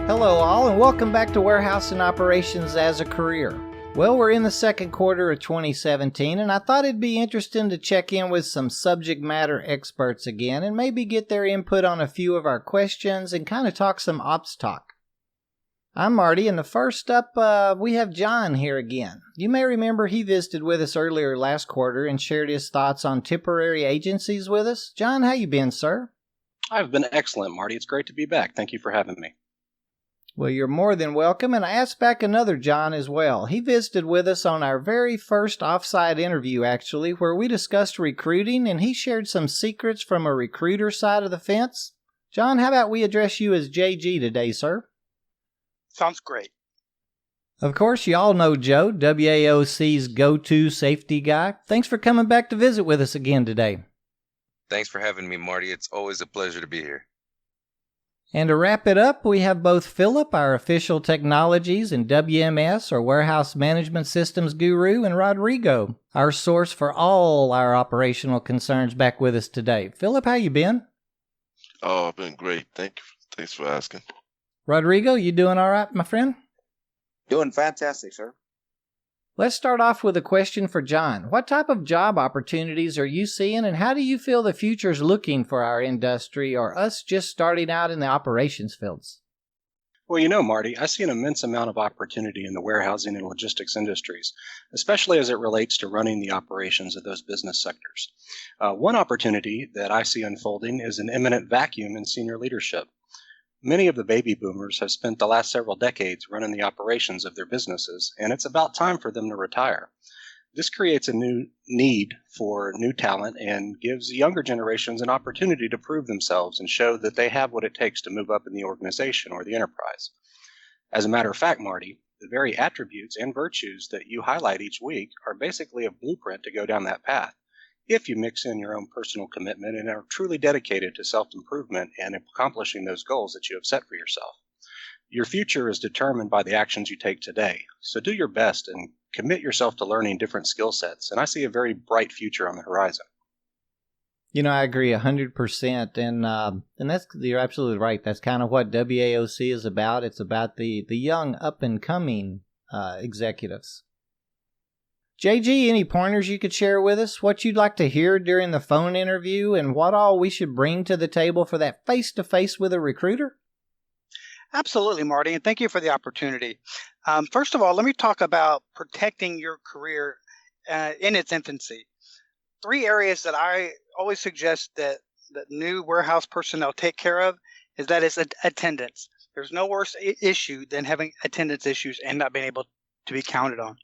Hello all, and welcome back to Warehouse and Operations as a Career. Well, we're in the second quarter of 2017, and I thought it'd be interesting to check in with some subject matter experts again and maybe get their input on a few of our questions and kind of talk some ops talk. I'm Marty, and the first up, we have John here again. You may remember he visited with us earlier last quarter and shared his thoughts on temporary agencies with us. John, how you been, sir? I've been excellent, Marty. It's great to be back. Thank you for having me. Well, you're more than welcome, and I asked back another John as well. He visited with us on our very first offsite interview, actually, where we discussed recruiting, and he shared some secrets from a recruiter side of the fence. John, how about we address you as JG today, sir? Sounds great. Of course, you all know Joe, WAOC's go-to safety guy. Thanks for coming back to visit with us again today. Thanks for having me, Marty. It's always a pleasure to be here. And to wrap it up, we have both Phillip, our official Technologies and WMS, or Warehouse Management Systems guru, and Rodrigo, our source for all our operational concerns, back with us today. Phillip, how you been? Oh, I've been great. Thanks for asking. Rodrigo, you doing all right, my friend? Doing fantastic, sir. Let's start off with a question for John. What type of job opportunities are you seeing, and how do you feel the future's looking for our industry, or us just starting out in the operations fields? Well, Marty, I see an immense amount of opportunity in the warehousing and logistics industries, especially as it relates to running the operations of those business sectors. One opportunity that I see unfolding is an imminent vacuum in senior leadership. Many of the baby boomers have spent the last several decades running the operations of their businesses, and it's about time for them to retire. This creates a new need for new talent and gives younger generations an opportunity to prove themselves and show that they have what it takes to move up in the organization or the enterprise. As a matter of fact, Marty, the very attributes and virtues that you highlight each week are basically a blueprint to go down that path, if you mix in your own personal commitment and are truly dedicated to self-improvement and accomplishing those goals that you have set for yourself. Your future is determined by the actions you take today, so do your best and commit yourself to learning different skill sets, and I see a very bright future on the horizon. I agree 100%, and that's, you're absolutely right. That's kind of what WAOC is about. It's about the young, up-and-coming executives. JG, any pointers you could share with us? What you'd like to hear during the phone interview and what all we should bring to the table for that face-to-face with a recruiter? Absolutely, Marty, and thank you for the opportunity. First of all, let me talk about protecting your career in its infancy. 3 areas that I always suggest that new warehouse personnel take care of is attendance. There's no worse issue than having attendance issues and not being able to be counted on.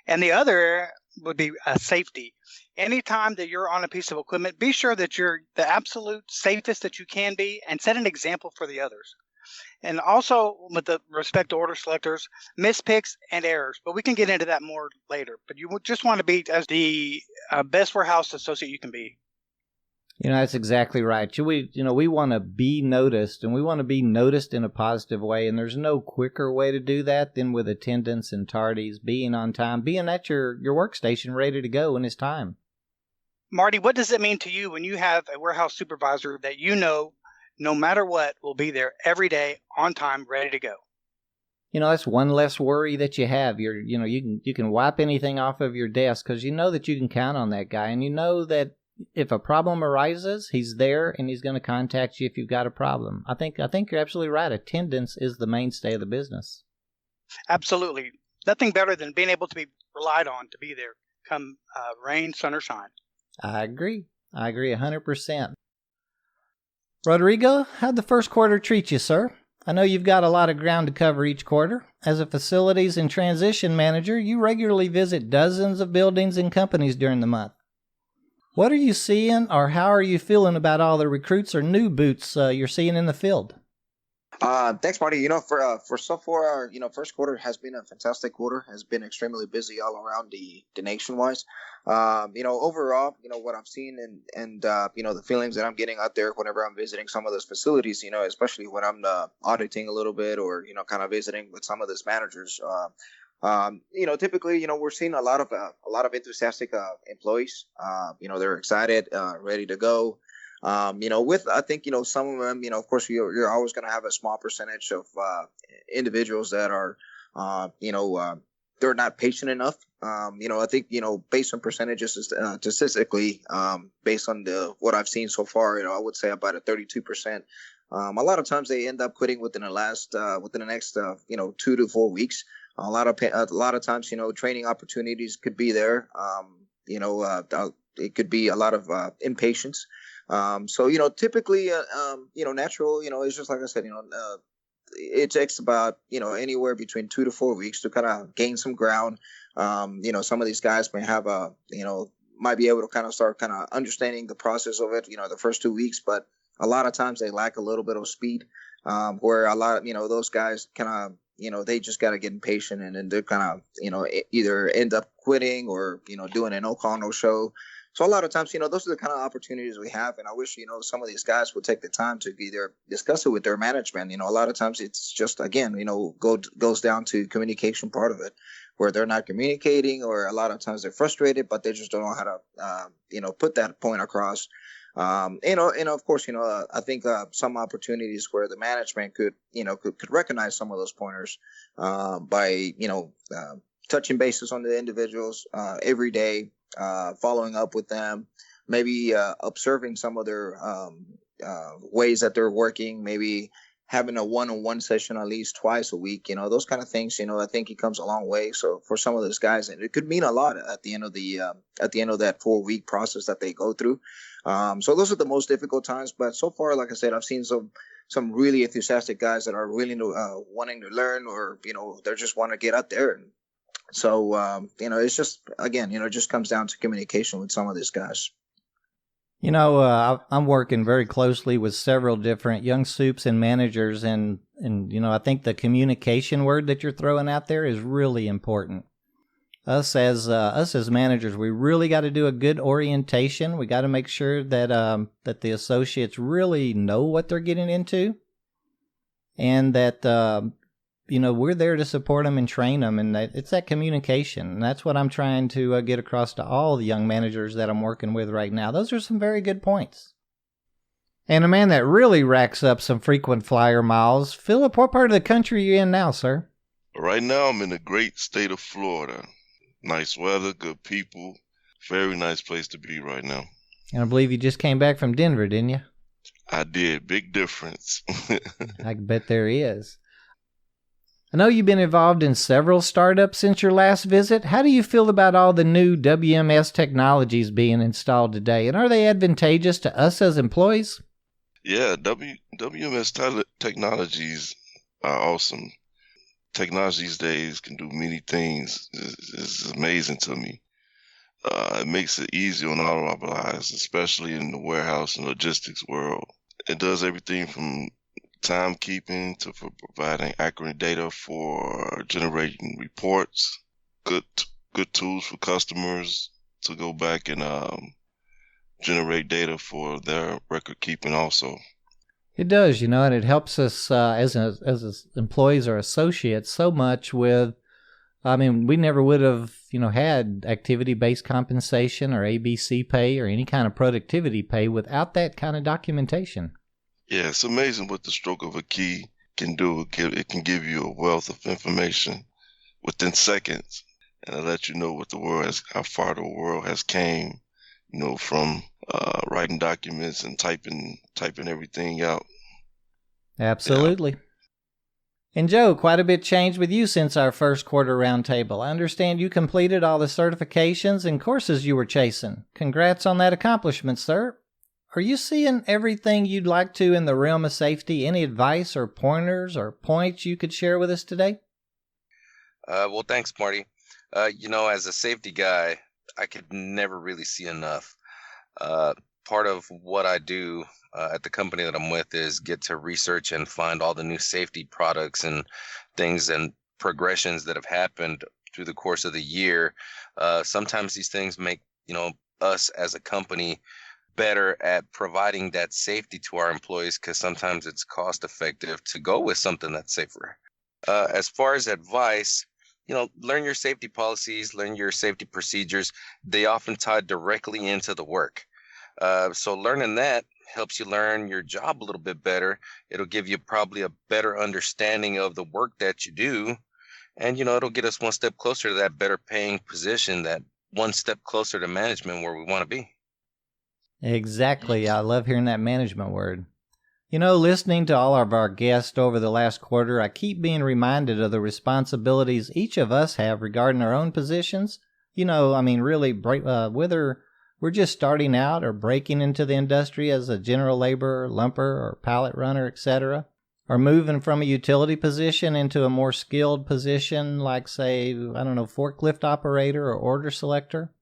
And the other would be safety. Anytime that you're on a piece of equipment, be sure that you're the absolute safest that you can be and set an example for the others. And also, with the respect to order selectors, mispicks and errors. But we can get into that more later. But you just want to be as the best warehouse associate you can be. That's exactly right. We want to be noticed, and we want to be noticed in a positive way, and there's no quicker way to do that than with attendance and tardies, being on time, being at your workstation ready to go when it's time. Marty, what does it mean to you when you have a warehouse supervisor that no matter what, will be there every day, on time, ready to go? That's one less worry that you have. You can wipe anything off of your desk because you know that you can count on that guy, and you know that if a problem arises, he's there and he's going to contact you if you've got a problem. I think you're absolutely right. Attendance is the mainstay of the business. Absolutely. Nothing better than being able to be relied on to be there come rain, sun, or shine. I agree 100%. Rodrigo, how'd the first quarter treat you, sir? I know you've got a lot of ground to cover each quarter. As a facilities and transition manager, you regularly visit dozens of buildings and companies during the month. What are you seeing, or how are you feeling about all the recruits or new boots you're seeing in the field? Thanks, Marty. For so far, first quarter has been a fantastic quarter. Has been extremely busy all around the nation-wise. Overall, what I'm seeing and the feelings that I'm getting out there whenever I'm visiting some of those facilities, especially when I'm auditing a little bit or kind of visiting with some of those managers. Typically, we're seeing a lot of enthusiastic employees. They're excited, ready to go. With I think some of them, of course you're always going to have a small percentage of individuals that are, they're not patient enough. I think based on percentages, statistically, based on what I've seen so far, I would say about a 32%. A lot of times they end up quitting within the next 2 to 4 weeks. A lot of times, training opportunities could be there. It could be a lot of impatience. So typically, natural, it's just like I said, it takes about anywhere between 2 to 4 weeks to kind of gain some ground. Some of these guys may have might be able to kind of start kind of understanding the process of it, the first 2 weeks, but a lot of times they lack a little bit of speed, where a lot of, those guys kind of, they just got to get impatient, and then they're kind of, either end up quitting or, doing a no call, no show. So a lot of times, those are the kind of opportunities we have. And I wish, some of these guys would take the time to either discuss it with their management. A lot of times it's just, again, goes down to communication part of it, where they're not communicating, or a lot of times they're frustrated, but they just don't know how to, put that point across. And of course, I think some opportunities where the management could recognize some of those pointers by, touching bases on the individuals every day, following up with them, maybe observing some of their ways that they're working, maybe having a one-on-one session at least twice a week, those kind of things, I think it comes a long way. So for some of those guys, and it could mean a lot at the end of that 4-week process that they go through. So those are the most difficult times. But so far, like I said, I've seen some really enthusiastic guys that are really wanting to learn, or, they just want to get out there. And so, it's just, again, it just comes down to communication with some of these guys. I'm working very closely with several different young soups and managers, and I think the communication word that you're throwing out there is really important. Us as managers, we really got to do a good orientation. We got to make sure that that the associates really know what they're getting into, and that we're there to support them and train them, and it's that communication. And that's what I'm trying to get across to all the young managers that I'm working with right now. Those are some very good points. And a man that really racks up some frequent flyer miles, Phillip, what part of the country are you in now, sir? Right now, I'm in the great state of Florida. Nice weather, good people. Very nice place to be right now. And I believe you just came back from Denver, didn't you? I did. Big difference. I bet there is. I know you've been involved in several startups since your last visit. How do you feel about all the new WMS technologies being installed today? And are they advantageous to us as employees? Yeah, WMS technologies are awesome. Technology these days can do many things. It's amazing to me. It makes it easy on all of our lives, especially in the warehouse and logistics world. It does everything from timekeeping to providing accurate data for generating reports. Good tools for customers to go back and generate data for their record keeping also. It does, and it helps us as employees or associates so much with, we never would have, had activity-based compensation or ABC pay or any kind of productivity pay without that kind of documentation. Yeah, it's amazing what the stroke of a key can do. It can give you a wealth of information within seconds, and it lets you know how far the world has came, from writing documents and typing everything out. Absolutely. Yeah. And Joe, quite a bit changed with you since our first quarter roundtable. I understand you completed all the certifications and courses you were chasing. Congrats on that accomplishment, sir. Are you seeing everything you'd like to in the realm of safety? Any advice or pointers or points you could share with us today? Well, thanks, Marty. As a safety guy, I could never really see enough. Part of what I do at the company that I'm with is get to research and find all the new safety products and things and progressions that have happened through the course of the year. Sometimes these things make, us as a company better at providing that safety to our employees, because sometimes it's cost effective to go with something that's safer. As far as advice, learn your safety policies, learn your safety procedures. They often tie directly into the work. So learning that helps you learn your job a little bit better. It'll give you probably a better understanding of the work that you do. And, it'll get us one step closer to that better paying position, that one step closer to management where we want to be. Exactly. I love hearing that management word. Listening to all of our guests over the last quarter, I keep being reminded of the responsibilities each of us have regarding our own positions. Really, whether we're just starting out or breaking into the industry as a general laborer, lumper, or pallet runner, etc., or moving from a utility position into a more skilled position like, say, forklift operator or order selector.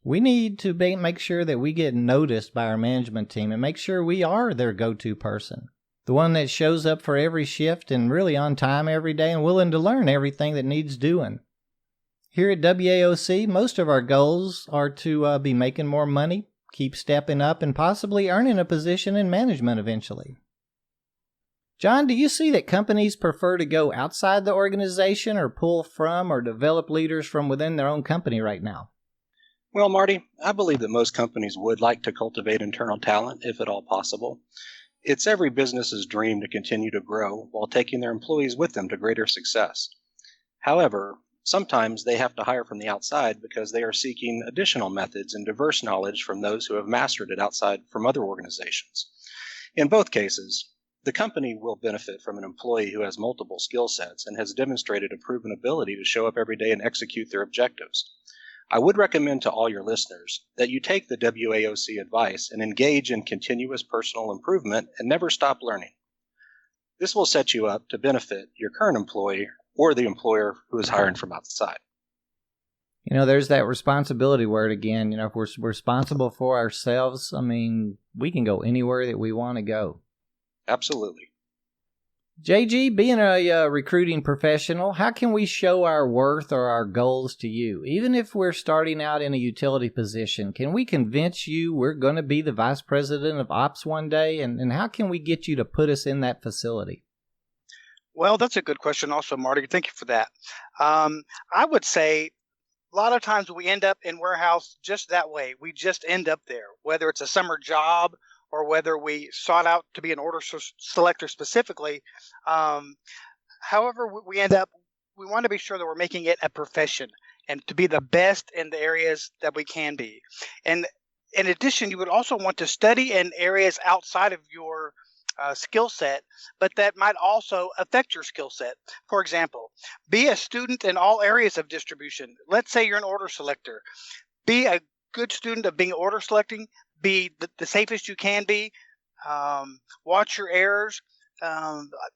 We need to make sure that we get noticed by our management team and make sure we are their go-to person. The one that shows up for every shift and really on time every day and willing to learn everything that needs doing. Here at WAOC, most of our goals are to be making more money, keep stepping up, and possibly earning a position in management eventually. John, do you see that companies prefer to go outside the organization or pull from or develop leaders from within their own company right now? Well, Marty, I believe that most companies would like to cultivate internal talent if at all possible. It's every business's dream to continue to grow while taking their employees with them to greater success. However, sometimes they have to hire from the outside because they are seeking additional methods and diverse knowledge from those who have mastered it outside from other organizations. In both cases, the company will benefit from an employee who has multiple skill sets and has demonstrated a proven ability to show up every day and execute their objectives. I would recommend to all your listeners that you take the WAOC advice and engage in continuous personal improvement and never stop learning. This will set you up to benefit your current employee or the employer who is hiring from outside. There's that responsibility word again. If we're responsible for ourselves, we can go anywhere that we want to go. Absolutely. JG, being a recruiting professional, how can we show our worth or our goals to you? Even if we're starting out in a utility position, can we convince you we're going to be the vice president of ops one day? And how can we get you to put us in that facility? Well, that's a good question also, Marty. Thank you for that. I would say a lot of times we end up in warehouse just that way. We just end up there, whether it's a summer job or whether we sought out to be an order selector specifically. However we end up, we want to be sure that we're making it a profession and to be the best in the areas that we can be. And in addition, you would also want to study in areas outside of your skill set, but that might also affect your skill set. For example, be a student in all areas of distribution. Let's say you're an order selector. Be a good student of being order selecting. Be the safest you can be. Watch your errors.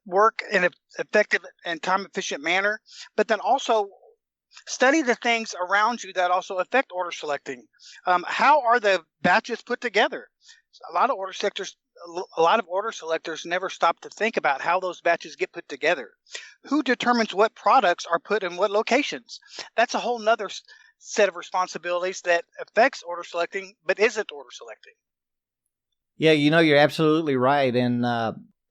Work in an effective and time-efficient manner. But then also study the things around you that also affect order selecting. How are the batches put together? A lot of order selectors never stop to think about how those batches get put together. Who determines what products are put in what locations? That's a whole nother set of responsibilities that affects order selecting, but isn't order selecting. Yeah, you're absolutely right. And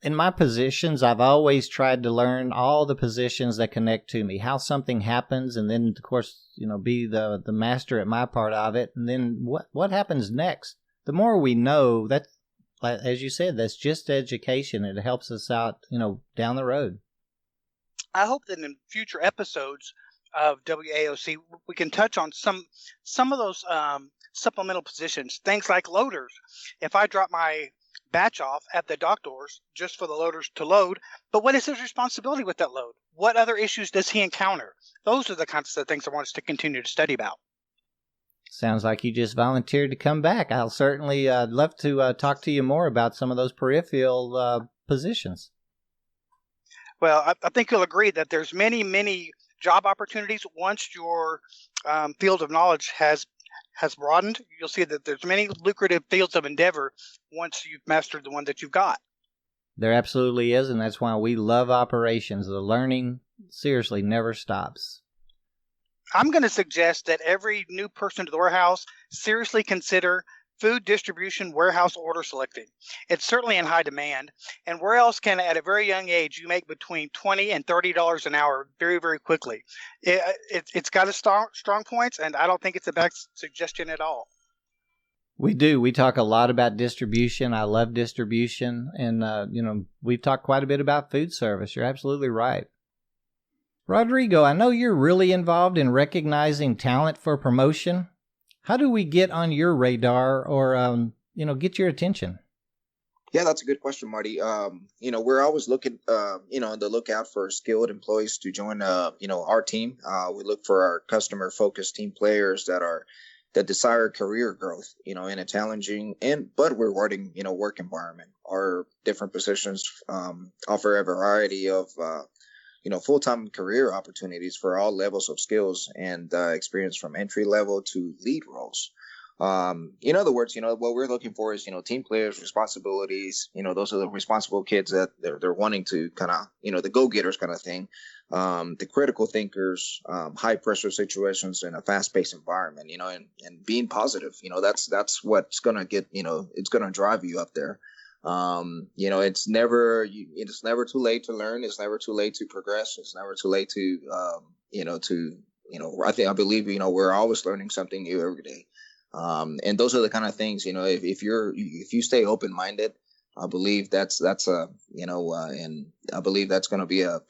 in my positions, I've always tried to learn all the positions that connect to me, how something happens, and then, of course, be the master at my part of it. And then what happens next? The more we know, that, as you said, that's just education. It helps us out, down the road. I hope that in future episodes of WAOC, we can touch on some of those supplemental positions, things like loaders. If I drop my batch off at the dock doors just for the loaders to load, but what is his responsibility with that load? What other issues does he encounter? Those are the kinds of things I want us to continue to study about. Sounds like you just volunteered to come back. I'll certainly love to talk to you more about some of those peripheral positions. Well, I think you'll agree that there's many job opportunities once your field of knowledge has broadened. You'll see that there's many lucrative fields of endeavor once you've mastered the one that you've got. There absolutely is, and that's why we love operations. The learning seriously never stops. I'm going to suggest that every new person to the warehouse seriously consider food distribution warehouse order selecting. It's certainly in high demand, and where else can at a very young age you make between $20 and $30 an hour very, very quickly? It's got its strong points, and I don't think it's a bad suggestion at all. We do. We talk a lot about distribution. I love distribution. And, we've talked quite a bit about food service. You're absolutely right. Rodrigo, I know you're really involved in recognizing talent for promotion. How do we get on your radar or, get your attention? Yeah, that's a good question, Marty. We're always looking, on the lookout for skilled employees to join, our team. We look for our customer-focused team players that desire career growth, in a challenging but rewarding, work environment. Our different positions offer a variety of, full-time career opportunities for all levels of skills and experience, from entry level to lead roles. In other words, what we're looking for is, team players, responsibilities. Those are the responsible kids that they're wanting to kind of, the go-getters kind of thing. The critical thinkers, high pressure situations in a fast paced environment, and being positive, that's what's going to get, it's going to drive you up there. It's never too late to learn. It's never too late to progress. It's never too late to, I believe, we're always learning something new every day. And those are the kind of things, if you stay open-minded, I believe that's and I believe that's going to be a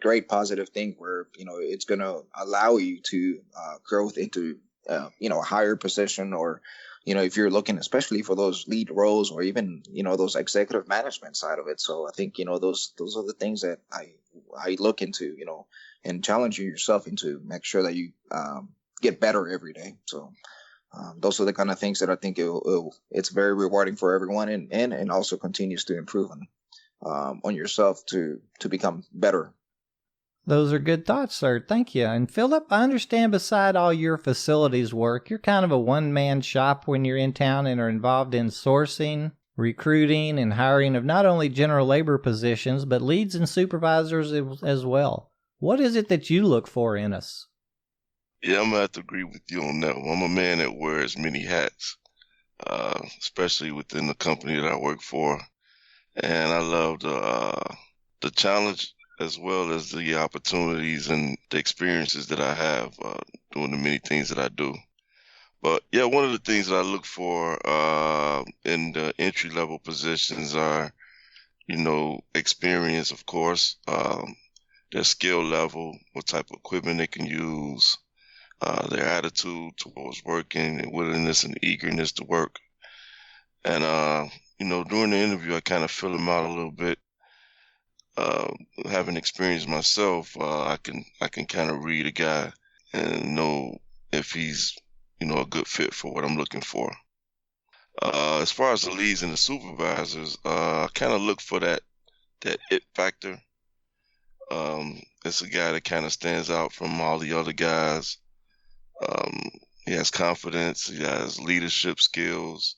great positive thing where, it's going to allow you to growth into, a higher position, or, if you're looking especially for those lead roles, or even, those executive management side of it. So I think, those are the things that I look into, and challenge yourself into, make sure that you get better every day. So those are the kind of things that I think it's very rewarding for everyone, and also continues to improve on yourself to become better. Those are good thoughts, sir. Thank you. And Phillip, I understand beside all your facilities work, you're kind of a one-man shop when you're in town and are involved in sourcing, recruiting, and hiring of not only general labor positions, but leads and supervisors as well. What is it that you look for in us? Yeah, I'm going to have to agree with you on that one. I'm a man that wears many hats, especially within the company that I work for. And I love the challenge, as well as the opportunities and the experiences that I have doing the many things that I do. But yeah, one of the things that I look for in the entry-level positions are, experience, of course, their skill level, what type of equipment they can use, their attitude towards working, their willingness and eagerness to work. And, during the interview, I kind of fill them out a little bit. Having experienced myself, I can kind of read a guy and know if he's, a good fit for what I'm looking for. As far as the leads and the supervisors, I kind of look for that it factor. It's a guy that kind of stands out from all the other guys. He has confidence. He has leadership skills.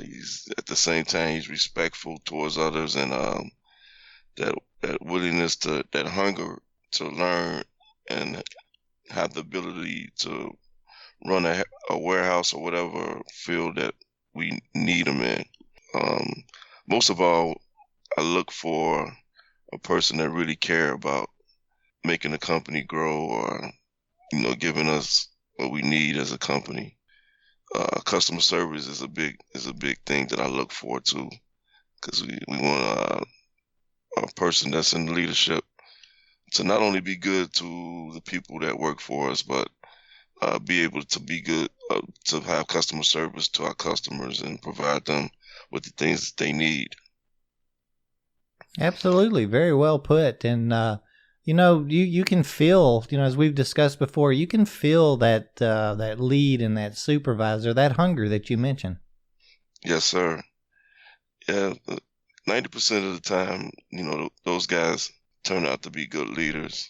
He's at the same time, he's respectful towards others, and that willingness that hunger to learn and have the ability to run a warehouse or whatever field that we need them in. Most of all, I look for a person that really care about making the company grow, or giving us what we need as a company. Customer service is a big thing that I look forward to, because we want a person that's in leadership to not only be good to the people that work for us, but be able to be good, to have customer service to our customers and provide them with the things that they need. Absolutely. Very well put. And, you can feel, as we've discussed before, you can feel that lead and that supervisor, that hunger that you mentioned. Yes, sir. Yeah, 90% of the time, those guys turn out to be good leaders.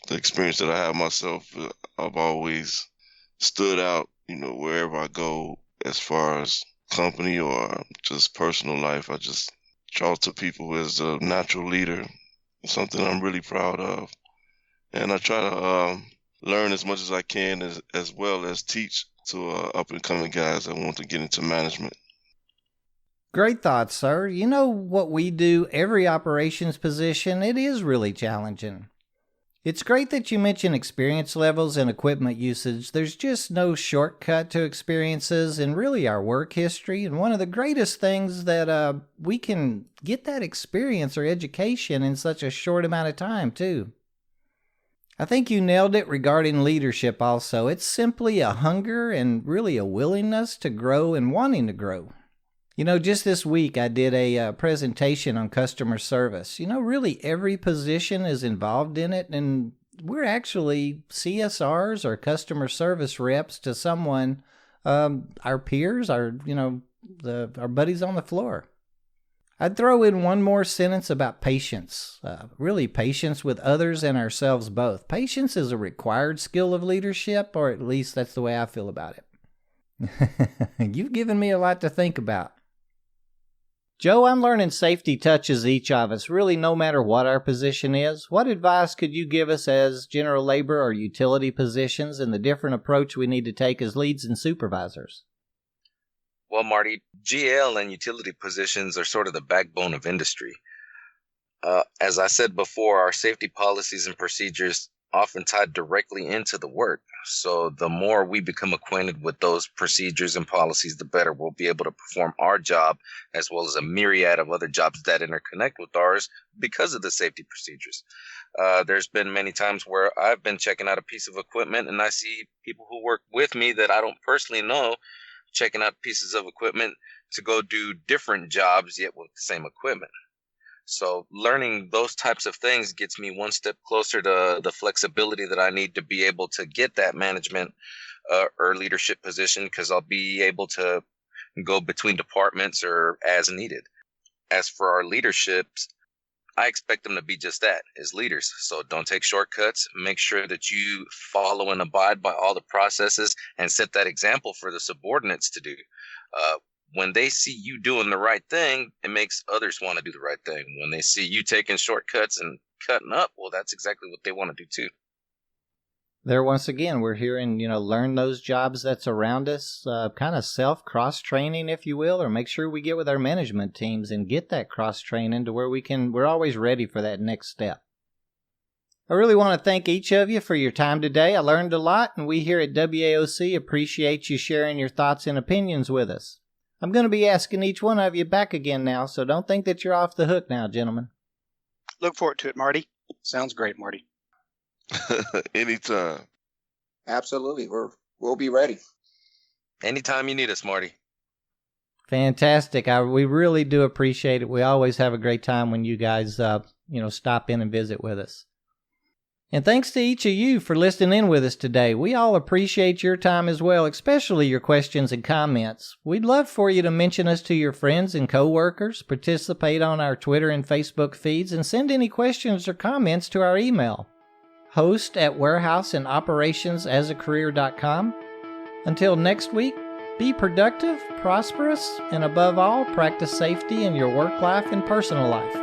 The experience that I have myself, I've always stood out, wherever I go, as far as company or just personal life. I just draw to people as a natural leader, something I'm really proud of. And I try to learn as much as I can, as well as teach to up-and-coming guys that want to get into management. Great thoughts, sir. What we do, every operations position, it is really challenging. It's great that you mention experience levels and equipment usage. There's just no shortcut to experiences and really our work history. And one of the greatest things that we can get that experience or education in such a short amount of time, too. I think you nailed it regarding leadership also. It's simply a hunger and really a willingness to grow and wanting to grow. Just this week I did a presentation on customer service. Really every position is involved in it, and we're actually CSRs or customer service reps to someone, our peers, our buddies on the floor. I'd throw in one more sentence about patience. Really patience with others and ourselves both. Patience is a required skill of leadership, or at least that's the way I feel about it. You've given me a lot to think about. Joe, I'm learning safety touches each of us, really no matter what our position is. What advice could you give us as general labor or utility positions and the different approach we need to take as leads and supervisors? Well, Marty, GL and utility positions are sort of the backbone of industry. As I said before, our safety policies and procedures often tied directly into the work. So the more we become acquainted with those procedures and policies, the better we'll be able to perform our job, as well as a myriad of other jobs that interconnect with ours because of the safety procedures. There's been many times where I've been checking out a piece of equipment and I see people who work with me that I don't personally know checking out pieces of equipment to go do different jobs, yet with the same equipment. So learning those types of things gets me one step closer to the flexibility that I need to be able to get that management or leadership position, because I'll be able to go between departments or as needed. As for our leaderships, I expect them to be just that, as leaders. So don't take shortcuts. Make sure that you follow and abide by all the processes and set that example for the subordinates to do. When they see you doing the right thing, it makes others want to do the right thing. When they see you taking shortcuts and cutting up, well, that's exactly what they want to do too. There, once again, we're hearing, learn those jobs that's around us, kind of cross-training, if you will, or make sure we get with our management teams and get that cross-training to where we're always ready for that next step. I really want to thank each of you for your time today. I learned a lot, and we here at WAOC appreciate you sharing your thoughts and opinions with us. I'm going to be asking each one of you back again now, so don't think that you're off the hook now, gentlemen. Look forward to it, Marty. Sounds great, Marty. Anytime. Absolutely. We'll be ready. Anytime you need us, Marty. Fantastic. We really do appreciate it. We always have a great time when you guys, stop in and visit with us. And thanks to each of you for listening in with us today. We all appreciate your time as well, especially your questions and comments. We'd love for you to mention us to your friends and coworkers, participate on our Twitter and Facebook feeds, and send any questions or comments to our email, host@warehouseandoperationsasacareer.com. Until next week, be productive, prosperous, and above all, practice safety in your work life and personal life.